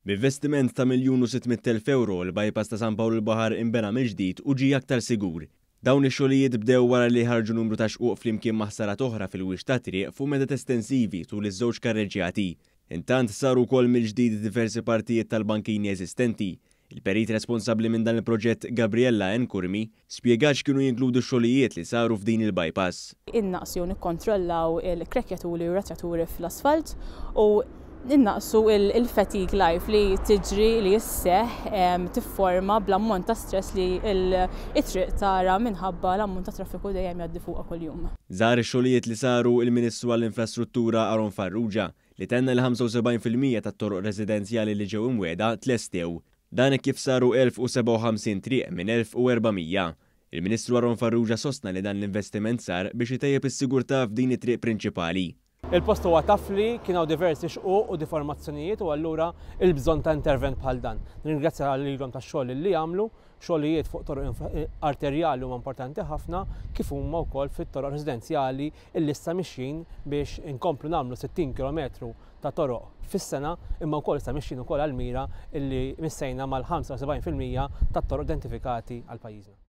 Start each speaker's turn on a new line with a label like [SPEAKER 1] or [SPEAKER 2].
[SPEAKER 1] B'investiment ta' €1,600,000 l-bypass ta' San Pawl il-Baħar inbena mill-ġdid u ġie aktar sigur. Dawn ix-xogħlijiet bdew wara li ħarġu numru ta' xquq flimkien ma' ħsarat oħra fil-wix ta' triq fuq medet estensivi tul iż-żewġ karreġġjati. Intant saru wkoll mill-ġdid diversi partijiet tal-bankini eżistenti. Il-perit responsabbli minn dan il-proġett Gabriella Nkurmi spjegat x'kienu jinkludu x-xogħlijiet li saru f'din il-bypass.
[SPEAKER 2] Innaqsu nikkontrollaw il-krekjaturi u raċjaturi fl-asfalt u innaqsu il-fatigue life li tiġri li jisseħ tifforma bl-ammont ta' stress li it-triq tara minħabba l-ammont ta' traffiku dejjem jgħaddi fuqha kuljum.
[SPEAKER 1] Żar ix-xogħlijiet li saru il-Ministru għall-Infrastruttura Aron Farrugia li tenna l-75% tat-toroq residenzjali li ġew imwiegħda tlestew. Dan kif saru 1057 triq minn 1400. Il-Ministru Aron Farrugia sostna li dan l-investiment sar biex itejjeb is-sigurtà f'din it-triq prinċipali.
[SPEAKER 3] Il-post huwa tafli kienu diversi xquq u deformazzjonijiet u allura il-bżonn ta' intervent bħal dan. Ringrazzja lilhom tax-xogħol li jagħmlu, xogħlijiet fuq toroq arterjali huma importanti ħafna kif huma wkoll fit-toroq residenzjali illi issa mixjin biex inkomplu nagħmlu 60 km ta' toroq fis-sena imma wkoll issa mixjin ukoll għall-mira illi missejna mal-75% tat-toroq identifikati għal pajjiżna.